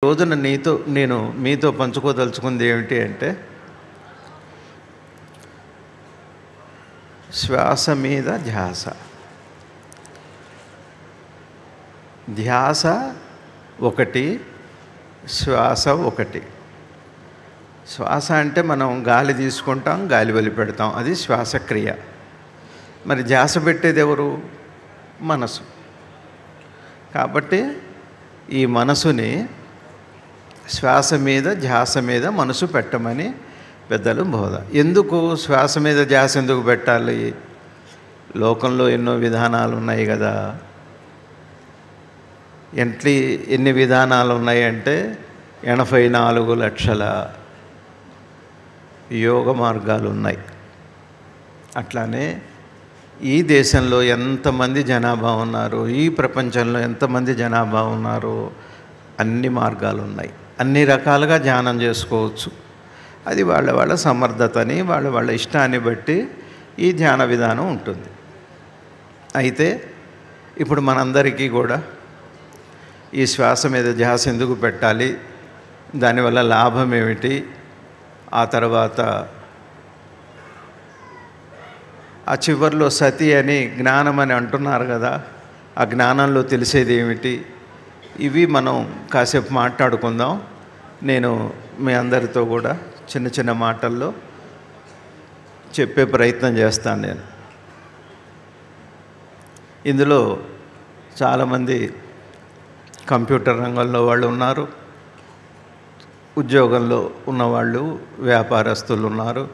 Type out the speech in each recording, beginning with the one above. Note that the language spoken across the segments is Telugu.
రోజున నేను మీతో పంచుకోదలుచుకుంది ఏమిటి అంటే, శ్వాస మీద ధ్యాస. ధ్యాస ఒకటి, శ్వాస ఒకటి. శ్వాస అంటే మనం గాలి తీసుకుంటాం, గాలి వదిలిపెడతాం, అది శ్వాసక్రియ. మరి ధ్యాస పెట్టేది ఎవరు? మనసు. కాబట్టి ఈ మనసుని శ్వాస మీద ధ్యాస మీద మనసు పెట్టమని పెద్దలు బోధ. ఎందుకు శ్వాస మీద ధ్యాస ఎందుకు పెట్టాలి? లోకంలో ఎన్నో విధానాలు ఉన్నాయి కదా. ఎన్ని విధానాలు ఉన్నాయంటే 84 లక్షల యోగ మార్గాలు ఉన్నాయి. అట్లానే ఈ దేశంలో ఎంతమంది జనాభా ఉన్నారు, ఈ ప్రపంచంలో ఎంతమంది జనాభా ఉన్నారు, అన్ని మార్గాలు ఉన్నాయి. అన్ని రకాలుగా ధ్యానం చేసుకోవచ్చు. అది వాళ్ళ సమర్థతని వాళ్ళ ఇష్టాన్ని బట్టి ఈ ధ్యాన విధానం ఉంటుంది. అయితే ఇప్పుడు మనందరికీ కూడా ఈ శ్వాస మీద ధ్యాస ఎందుకు పెట్టాలి, దానివల్ల లాభం ఏమిటి, ఆ తర్వాత ఆ చివరిలో సతి అని జ్ఞానం అని అంటున్నారు కదా, ఆ జ్ఞానంలో తెలిసేది ఏమిటి, ఇవి మనం కాసేపు మాట్లాడుకుందాం. నేను మీ అందరితో కూడా చిన్న చిన్న మాటల్లో చెప్పే ప్రయత్నం చేస్తాను. నేను ఇందులో చాలామంది కంప్యూటర్ రంగంలో వాళ్ళు ఉన్నారు, ఉద్యోగంలో ఉన్నవాళ్ళు, వ్యాపారస్తులు ఉన్నారు,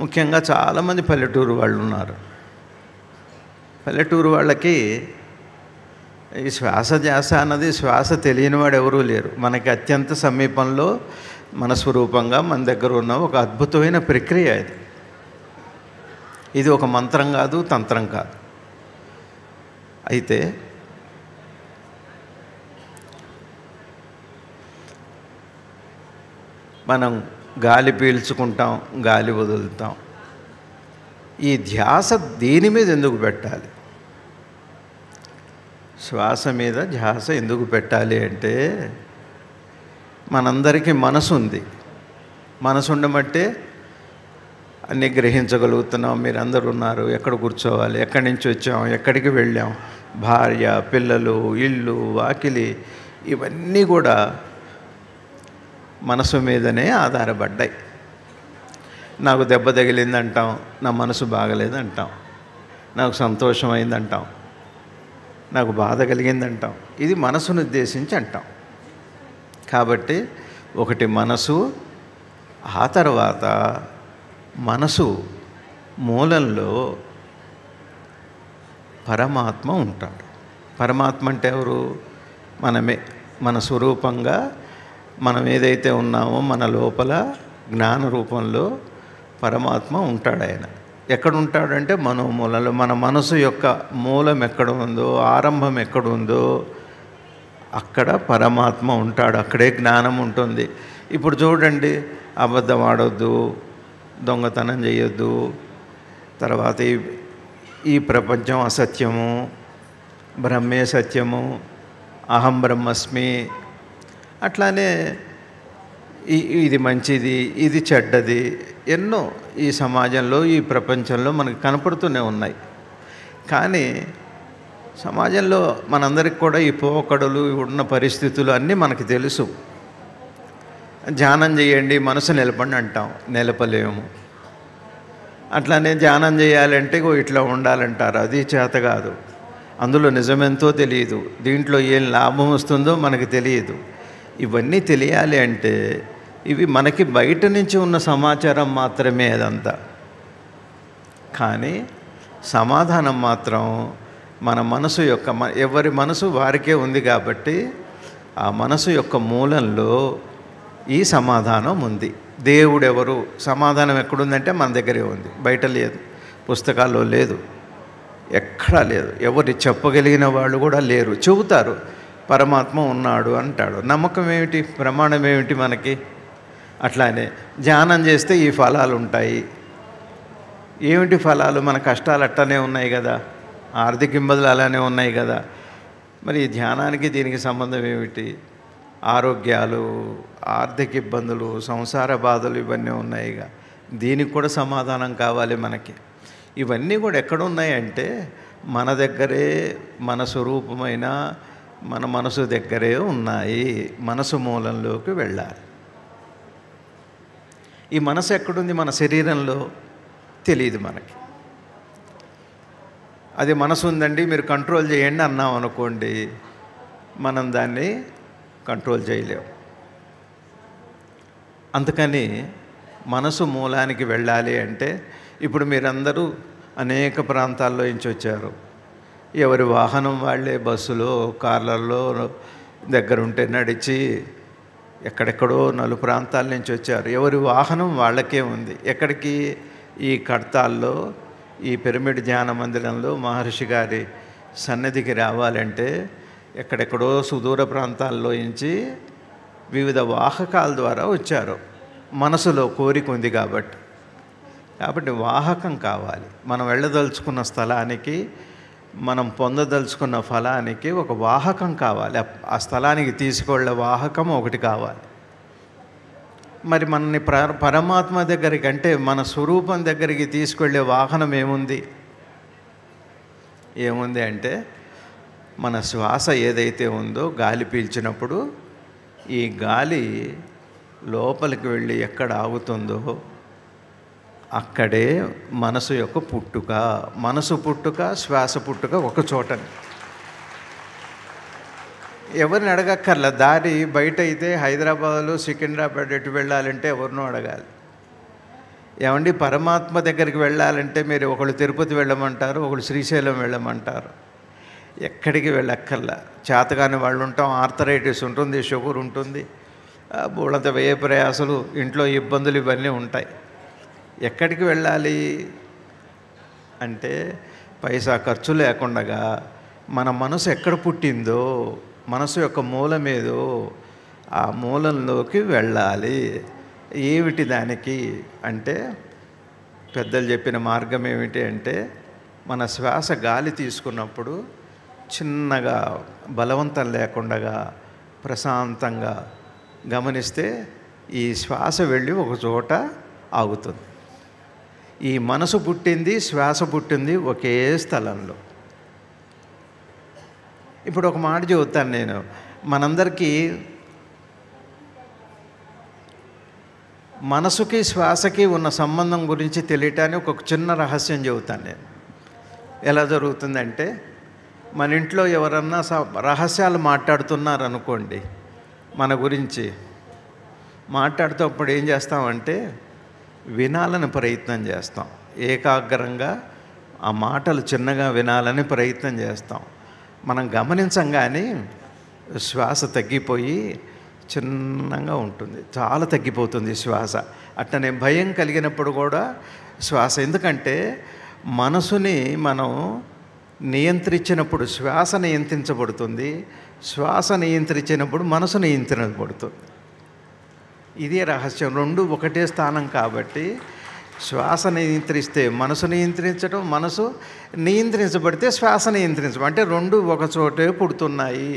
ముఖ్యంగా చాలామంది పల్లెటూరు వాళ్ళు ఉన్నారు. పల్లెటూరు వాళ్ళకి ఈ శ్వాస ధ్యాస అన్నది, శ్వాస తెలియని వాడు ఎవరూ లేరు. మనకి అత్యంత సమీపంలో మన స్వరూపంగా మన దగ్గర ఉన్న ఒక అద్భుతమైన ప్రక్రియ ఇది. ఇది ఒక మంత్రం కాదు, తంత్రం కాదు. అయితే మనం గాలి పీల్చుకుంటాం, గాలి వదులుతాం. ఈ ధ్యాస దేని మీద ఎందుకు పెట్టాలి? శ్వాస మీద ధ్యాస ఎందుకు పెట్టాలి అంటే, మనందరికీ మనసు ఉంది. మనసు ఉండమంటే అన్నీ గ్రహించగలుగుతున్నాం. మీరందరూ ఉన్నారు, ఎక్కడ కూర్చోవాలి, ఎక్కడి నుంచి వచ్చాం, ఎక్కడికి వెళ్ళాం, భార్య, పిల్లలు, ఇల్లు, వాకిలి, ఇవన్నీ కూడా మనసు మీదనే ఆధారపడ్డాయి. నాకు దెబ్బ తగిలిందంటాం, నా మనసు బాగలేదంటాం. నాకు సంతోషం అయిందంటాం, నాకు బాధ కలిగిందంటాం. ఇది మనసును ఉద్దేశించి అంటాం. కాబట్టి ఒకటి మనసు, ఆ తర్వాత మనసు మూలంలో పరమాత్మ ఉంటాడు. పరమాత్మ అంటే ఎవరు? మనమే. మన స్వరూపంగా మనం ఏదైతే ఉన్నామో మన లోపల జ్ఞాన రూపంలో పరమాత్మ ఉంటాడు. ఆయన ఎక్కడ ఉంటాడంటే మనోమూలంలో. మన మనసు యొక్క మూలం ఎక్కడ ఉందో, ఆరంభం ఎక్కడ ఉందో అక్కడ పరమాత్మ ఉంటాడు. అక్కడే జ్ఞానం ఉంటుంది. ఇప్పుడు చూడండి, అబద్ధం ఆడొద్దు, దొంగతనం చేయొద్దు, తర్వాత ఈ ప్రపంచం అసత్యము, బ్రహ్మే సత్యము, అహం బ్రహ్మస్మి, అట్లానే ఇది మంచిది, ఇది చెడ్డది, ఎన్నో ఈ సమాజంలో, ఈ ప్రపంచంలో మనకు కనపడుతూనే ఉన్నాయి. కానీ సమాజంలో మనందరికి కూడా ఈ పోకడలు ఉన్న పరిస్థితులు అన్నీ మనకు తెలుసు. ధ్యానం చేయండి, మనసు నిలపండి అంటాం, నిలపలేము. అట్లానే ధ్యానం చేయాలంటే ఇట్లా ఉండాలంటారు, అది చేత కాదు. అందులో నిజమెంతో తెలియదు, దీంట్లో ఏం లాభం వస్తుందో మనకు తెలియదు. ఇవన్నీ తెలియాలి అంటే ఇవి మనకి బయట నుంచి ఉన్న సమాచారం మాత్రమే అదంతా. కానీ సమాధానం మాత్రం మన మనసు యొక్క, ఎవరి మనసు వారికే ఉంది. కాబట్టి ఆ మనసు యొక్క మూలంలో ఈ సమాధానం ఉంది. దేవుడు ఎవరు? సమాధానం ఎక్కడుందంటే మన దగ్గరే ఉంది, బయట లేదు, పుస్తకాల్లో లేదు, ఎక్కడా లేదు. ఎవరు చెప్పగలిగిన వాళ్ళు కూడా లేరు. చెబుతారు పరమాత్మ ఉన్నాడు అంటాడు. నమ్మకం ఏమిటి? ప్రమాణం ఏమిటి మనకి? అట్లానే ధ్యానం చేస్తే ఈ ఫలాలు ఉంటాయి. ఏమిటి ఫలాలు? మన కష్టాలు అట్టనే ఉన్నాయి కదా, ఆర్థిక ఇబ్బందులు అలానే ఉన్నాయి కదా. మరి ఈ ధ్యానానికి దీనికి సంబంధం ఏమిటి? ఆరోగ్యాలు, ఆర్థిక ఇబ్బందులు, సంసార బాధలు ఇవన్నీ ఉన్నాయిగా. దీనికి కూడా సమాధానం కావాలి మనకి. ఇవన్నీ కూడా ఎక్కడున్నాయంటే మన దగ్గరే, మన స్వరూపమైన మన మనసు దగ్గరే ఉన్నాయి. మనసు మూలంలోకి వెళ్ళాలి. ఈ మనసు ఎక్కడుంది? మన శరీరంలో తెలియదు మనకి. అది మనసు ఉందండి, మీరు కంట్రోల్ చేయండి అన్నాం అనుకోండి, మనం దాన్ని కంట్రోల్ చేయలేము. అందుకని మనసు మూలానికి వెళ్ళాలి అంటే, ఇప్పుడు మీరందరూ అనేక ప్రాంతాల్లో నుంచి వచ్చారు. ఎవరి వాహనం వాళ్ళే, బస్సులో, కార్లలో దగ్గరుంటే నడిచి, ఎక్కడెక్కడో నలు ప్రాంతాల నుంచి వచ్చారు. ఎవరి వాహనం వాళ్ళకే ఉంది. ఎక్కడికి? ఈ కడతాల్లో, ఈ పిరమిడ్ ధ్యాన మందిరంలో మహర్షి గారి సన్నిధికి రావాలంటే ఎక్కడెక్కడో సుదూర ప్రాంతాల్లో నుంచి వివిధ వాహకాల ద్వారా వచ్చారు. మనసులో కోరిక ఉంది కాబట్టి వాహకం కావాలి. మనం వెళ్ళదలుచుకున్న స్థలానికి, మనం పొందదలుచుకున్న ఫలానికి ఒక వాహకం కావాలి. ఆ స్థలానికి తీసుకువెళ్ళే వాహకం ఒకటి కావాలి. మరి మనని పరమాత్మ దగ్గరికి, అంటే మన స్వరూపం దగ్గరికి తీసుకెళ్ళే వాహనం ఏముంది అంటే మన శ్వాస ఏదైతే ఉందో, గాలి పీల్చినప్పుడు ఈ గాలి లోపలికి వెళ్ళి ఎక్కడ ఆగుతుందో అక్కడే మనసు యొక్క పుట్టుక. మనసు పుట్టుక, శ్వాస పుట్టుక ఒక చోటని. ఎవరిని అడగక్కర్లా. దారి బయట అయితే హైదరాబాద్లో సికింద్రాబాద్ ఎటు వెళ్ళాలంటే ఎవరినో అడగాలి. ఏమండి పరమాత్మ దగ్గరికి వెళ్ళాలంటే మీరు ఒకళ్ళు తిరుపతి వెళ్ళమంటారు, ఒకళ్ళు శ్రీశైలం వెళ్ళమంటారు. ఎక్కడికి వెళ్ళక్కర్లా. చేతగాని వాళ్ళు ఉంటాం, ఆర్థరైటిస్ ఉంటుంది, షుగర్ ఉంటుంది, బోళ్ళంత వ్యయ ప్రయాసలు, ఇంట్లో ఇబ్బందులు ఇవన్నీ ఉంటాయి. ఎక్కడికి వెళ్ళాలి అంటే పైసా ఖర్చు లేకుండా మన మనసు ఎక్కడ పుట్టిందో, మనసు యొక్క మూలమేదో ఆ మూలంలోకి వెళ్ళాలి. ఏమిటి దానికి అంటే, పెద్దలు చెప్పిన మార్గం ఏమిటి అంటే, మన శ్వాస గాలి తీసుకున్నప్పుడు చిన్నగా బలవంతం లేకుండా ప్రశాంతంగా గమనిస్తే ఈ శ్వాస వెళ్ళి ఒక చోట ఆగుతుంది. ఈ మనసు పుట్టింది, శ్వాస పుట్టింది ఒకే స్థలంలో. ఇప్పుడు ఒక మాట చెబుతాను నేను. మనందరికీ మనసుకి శ్వాసకి ఉన్న సంబంధం గురించి తెలియటానికి ఒక చిన్న రహస్యం చెబుతాను నేను. ఎలా జరుగుతుందంటే, మన ఇంట్లో ఎవరన్నా రహస్యాలు మాట్లాడుతున్నారనుకోండి, మన గురించి మాట్లాడుతూ ఏం చేస్తామంటే వినాలని ప్రయత్నం చేస్తాం. ఏకాగ్రంగా ఆ మాటలు చిన్నగా వినాలని ప్రయత్నం చేస్తాం. మనం గమనించం కానీ శ్వాస తగ్గిపోయి చిన్నగా ఉంటుంది, చాలా తగ్గిపోతుంది శ్వాస. అట్టనే భయం కలిగినప్పుడు కూడా శ్వాస, ఎందుకంటే మనసుని మనం నియంత్రించినప్పుడు శ్వాస నియంత్రించబడుతుంది, శ్వాస నియంత్రించినప్పుడు మనసు నియంత్రించబడుతుంది. ఇదే రహస్యం. రెండు ఒకటే స్థానం కాబట్టి శ్వాస నియంత్రిస్తే మనసు నియంత్రించడం, మనసు నియంత్రించబడితే శ్వాస నియంత్రించడం, అంటే రెండు ఒక చోటే పుడుతున్నాయి.